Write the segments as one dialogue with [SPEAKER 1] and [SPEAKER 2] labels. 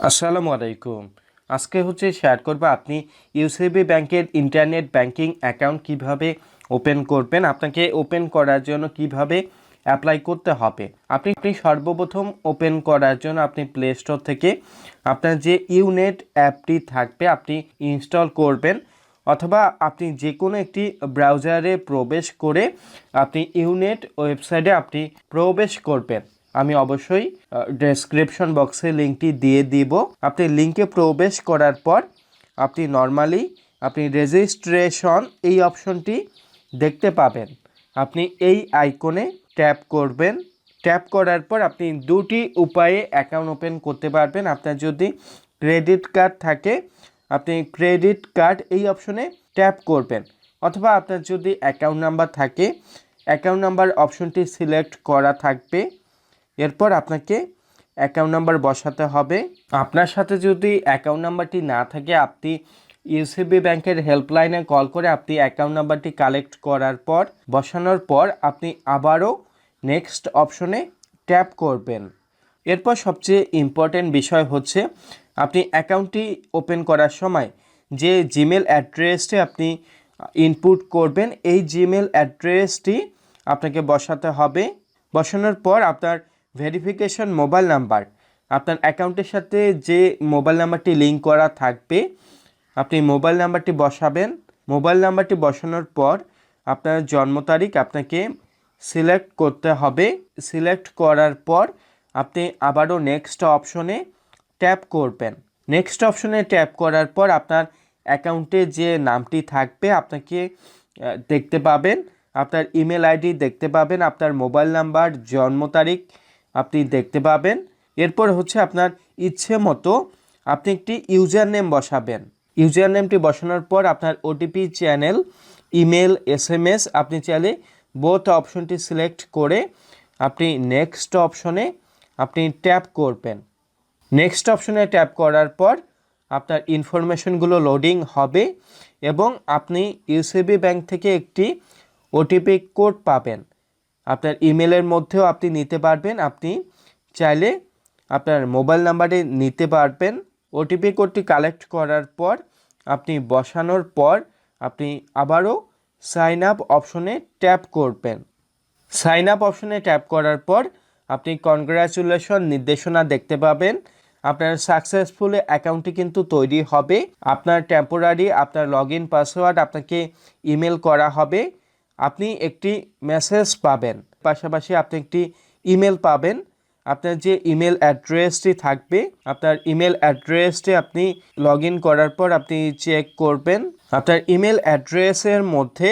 [SPEAKER 1] আসসালামু আলাইকুম। আজকে শেয়ার করব আপনি ইউসিবি ব্যাংকের ইন্টারনেট ব্যাংকিং অ্যাকাউন্ট কিভাবে ওপেন করবেন। আপনাকে ওপেন করার জন্য কিভাবে অ্যাপ্লাই করতে হবে। আপনি সর্বপ্রথম ওপেন করার জন্য আপনি প্লে স্টোর থেকে আপনার যে ইউনেট অ্যাপটি থাকবে আপনি ইনস্টল করবেন, অথবা আপনি যে কোনো একটি ব্রাউজারে প্রবেশ করে আপনি ইউনেট ওয়েবসাইটে আপনি প্রবেশ করবেন। আমি অবশ্যই ডেসক্রিপশন বক্সে লিঙ্কটি দিয়ে দিব। আপনি লিঙ্কে প্রবেশ করার পর আপনি নর্মালি আপনি রেজিস্ট্রেশন এই অপশনটি দেখতে পাবেন। আপনি এই আইকনে ট্যাপ করবেন। ট্যাপ করার পর আপনি দুটি উপায়ে অ্যাকাউন্ট ওপেন করতে পারবেন। আপনার যদি ক্রেডিট কার্ড থাকে আপনি ক্রেডিট কার্ড এই অপশনে ট্যাপ করবেন, অথবা আপনার যদি অ্যাকাউন্ট নাম্বার থাকে অ্যাকাউন্ট নাম্বার অপশনটি সিলেক্ট করা থাকবে। এরপর আপনাকে অ্যাকাউন্ট নাম্বার বসাতে হবে। আপনার সাথে যদি অ্যাকাউন্ট নাম্বারটি না থাকে আপনি ইউসিবি ব্যাংকের হেল্পলাইনে কল করে আপনি অ্যাকাউন্ট নাম্বারটি কালেক্ট করার পর বসানোর পর আপনি আবারও নেক্সট অপশনে ট্যাপ করবেন। এরপর সবচেয়ে ইম্পর্টেন্ট বিষয় হচ্ছে আপনি অ্যাকাউন্টটি ওপেন করার সময় যে জিমেল অ্যাড্রেসটি আপনি ইনপুট করবেন এই জিমেল অ্যাড্রেসটি আপনাকে বসাতে হবে। বসানোর পর আপনার ভেরিফিকেশন মোবাইল নাম্বার, আপনার অ্যাকাউন্টের সাথে যে মোবাইল নাম্বারটি লিঙ্ক করা থাকবে আপনি মোবাইল নাম্বারটি বসাবেন। মোবাইল নাম্বারটি বসানোর পর আপনার জন্ম তারিখ আপনাকে সিলেক্ট করতে হবে। সিলেক্ট করার পর আপনি আবারও নেক্সট অপশনে ট্যাপ করবেন। নেক্সট অপশনে ট্যাপ করার পর আপনার অ্যাকাউন্টে যে নামটি থাকবে আপনাকে দেখতে পাবেন, আপনার ইমেল আইডি দেখতে পাবেন, আপনার মোবাইল নাম্বার, জন্ম তারিখ আপনি দেখতে পাবেন। এরপর আপনার ইচ্ছে মতো আপনি একটি ইউজার নেম বসাবেন। ইউজার নেমটি বসানোর পর আপনার ওটিপি, চ্যানেল, ইমেল, এসএমএস আপনি চাইলে বোথ অপশনটি সিলেক্ট করে আপনি নেক্সট অপশনে আপনি ট্যাপ করবেন। নেক্সট অপশনে ট্যাপ করার পর আপনার ইনফরমেশনগুলো লোডিং হবে এবং আপনি ইউসিবি ব্যাংক থেকে একটি ওটিপি কোড পাবেন। আপনার ইমেলের মধ্যেও আপনি নিতে পারবেন, আপনি চাইলে আপনার মোবাইল নাম্বারে নিতে পারবেন। ওটিপি কোডটি কালেক্ট করার পর আপনি বসানোর পর আপনি আবারও সাইন আপ অপশনে ট্যাপ করবেন। সাইন আপ অপশনে ট্যাপ করার পর আপনি কনগ্রাচুলেশন নির্দেশনা দেখতে পাবেন। আপনার সাকসেসফুল অ্যাকাউন্টটি কিন্তু তৈরি হবে। আপনার টেম্পোরারি আপনার লগ ইন পাসওয়ার্ড আপনাকে ইমেল করা হবে। আপনি একটি মেসেজ পাবেন, পাশাপাশি আপনি একটি ইমেল পাবেন। আপনার যে ইমেল অ্যাড্রেসটি থাকবে আপনার ইমেল অ্যাড্রেসটি আপনি লগ ইন করার পর আপনি চেক করবেন। আপনার ইমেল অ্যাড্রেসের মধ্যে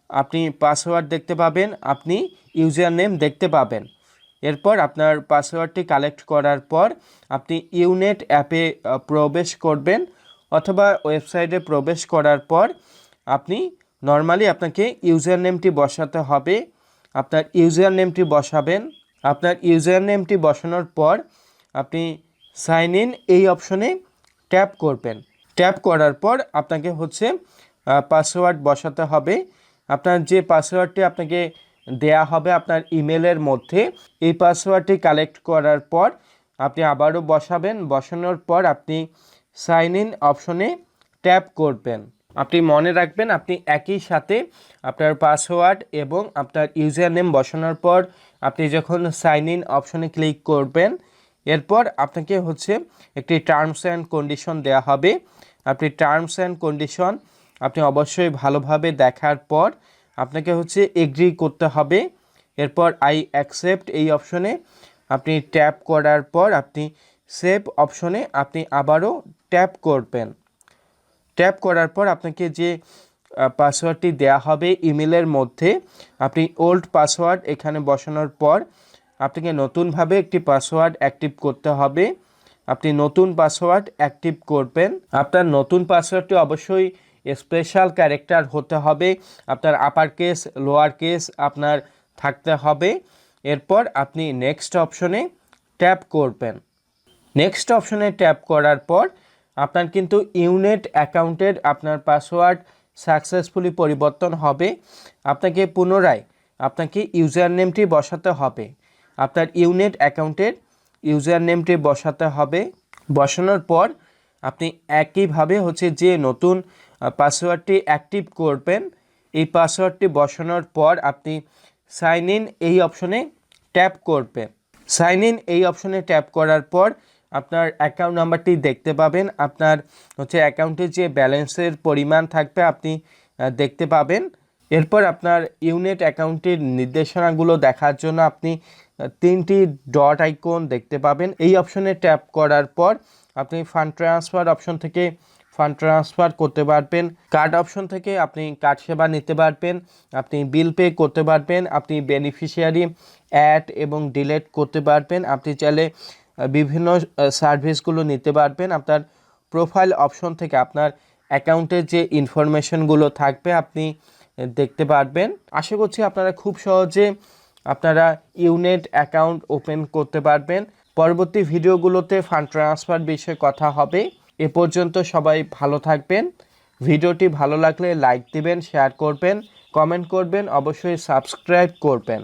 [SPEAKER 1] আপনি পাসওয়ার্ড দেখতে পাবেন, আপনি ইউজার নেম দেখতে পাবেন। এরপর আপনার পাসওয়ার্ডটি কালেক্ট করার পর আপনি ইউনেট অ্যাপে প্রবেশ করবেন, অথবা ওয়েবসাইটে প্রবেশ করার পর আপনি নর্মালি আপনাকে ইউজার নেমটি বসাতে হবে। আপনার ইউজার নেমটি বসাবেন। আপনার ইউজার নেমটি বসানোর পর আপনি সাইন ইন এই অপশনে ট্যাপ করবেন। ট্যাপ করার পর আপনাকে পাসওয়ার্ড বসাতে হবে। আপনার যে পাসওয়ার্ডটি আপনাকে দেয়া হবে আপনার ইমেলের মধ্যে এই পাসওয়ার্ডটি কালেক্ট করার পর আপনি আবারও বসাবেন। বসানোর পর আপনি সাইন ইন অপশনে ট্যাপ করবেন। আপনি মনে রাখবেন আপনি একই সাথে আপনার পাসওয়ার্ড এবং আপনার ইউজার নেম বসানোর পর আপনি যখন সাইন ইন অপশনে ক্লিক করবেন এরপর আপনাকে একটি টার্মস অ্যান্ড কন্ডিশন দেওয়া হবে। আপনি টার্মস অ্যান্ড কন্ডিশন আপনি অবশ্যই ভালোভাবে দেখার পর আপনাকে এগ্রি করতে হবে। এরপর আই অ্যাকসেপ্ট এই অপশনে আপনি ট্যাপ করার পর আপনি সেভ অপশনে আপনি আবারও ট্যাপ করবেন। ট্যাপ করার পর আপনাকে যে পাসওয়ার্ডটি দেয়া হবে ইমেলের মধ্যে আপনি ওল্ড পাসওয়ার্ড এখানে বসানোর পর আপনাকে নতুনভাবে একটি পাসওয়ার্ড অ্যাক্টিভ করতে হবে। আপনি নতুন পাসওয়ার্ড অ্যাক্টিভ করবেন। আপনার নতুন পাসওয়ার্ডটি অবশ্যই স্পেশাল ক্যারেক্টার হতে হবে, আপনার আপার কেস লোয়ার কেস আপনার থাকতে হবে। এরপর আপনি নেক্সট অপশনে ট্যাপ করবেন। নেক্সট অপশনে ট্যাপ করার পর আপনার কিন্তু ইউনেট অ্যাকাউন্টের আপনার পাসওয়ার্ড সাকসেসফুলি পরিবর্তন হবে। আপনাকে পুনরায় ইউজার নেমটি বসাতে হবে। আপনার ইউনেট অ্যাকাউন্টের ইউজার নেমটি বসাতে হবে। বসানোর পর আপনি একইভাবে হচ্ছে যে নতুন পাসওয়ার্ডটি অ্যাক্টিভ করবেন, এই পাসওয়ার্ডটি বসানোর পর আপনি সাইন ইন এই অপশনে ট্যাপ করবেন। সাইন ইন এই অপশনে ট্যাপ করার পর আপনার অ্যাকাউন্ট নাম্বারটি দেখতে পাবেন, আপনার হচ্ছে অ্যাকাউন্টে যে ব্যালেন্সের পরিমাণ থাকবে আপনি দেখতে পাবেন। এরপর আপনার ইউনিট অ্যাকাউন্টের নির্দেশনাগুলো দেখার জন্য আপনি 3টি ডট আইকন দেখতে পাবেন। এই অপশনে ট্যাপ করার পর আপনি ফান্ড ট্রান্সফার অপশন থেকে ফান্ড ট্রান্সফার করতে পারবেন, কার্ড অপশন থেকে আপনি কার্ড সেবা নিতে পারবেন, আপনি বিল পে করতে পারবেন, আপনি বেনিফিশিয়ারি অ্যাড এবং ডিলিট করতে পারবেন, আপনি চাইলে বিভিন্ন সার্ভিসগুলো নিতে পারবেন। আপনার প্রোফাইল অপশন থেকে আপনার অ্যাকাউন্টের যে ইনফরমেশনগুলো থাকবে আপনি দেখতে পারবেন। আশা করছি আপনারা খুব সহজে আপনারা ইউনিট অ্যাকাউন্ট ওপেন করতে পারবেন। পরবর্তী ভিডিওগুলোতে ফান্ড ট্রান্সফার বিষয়ে কথা হবে। এ পর্যন্ত সবাই ভালো থাকবেন। ভিডিওটি ভালো লাগলে লাইক দিবেন, শেয়ার করবেন, কমেন্ট করবেন, অবশ্যই সাবস্ক্রাইব করবেন।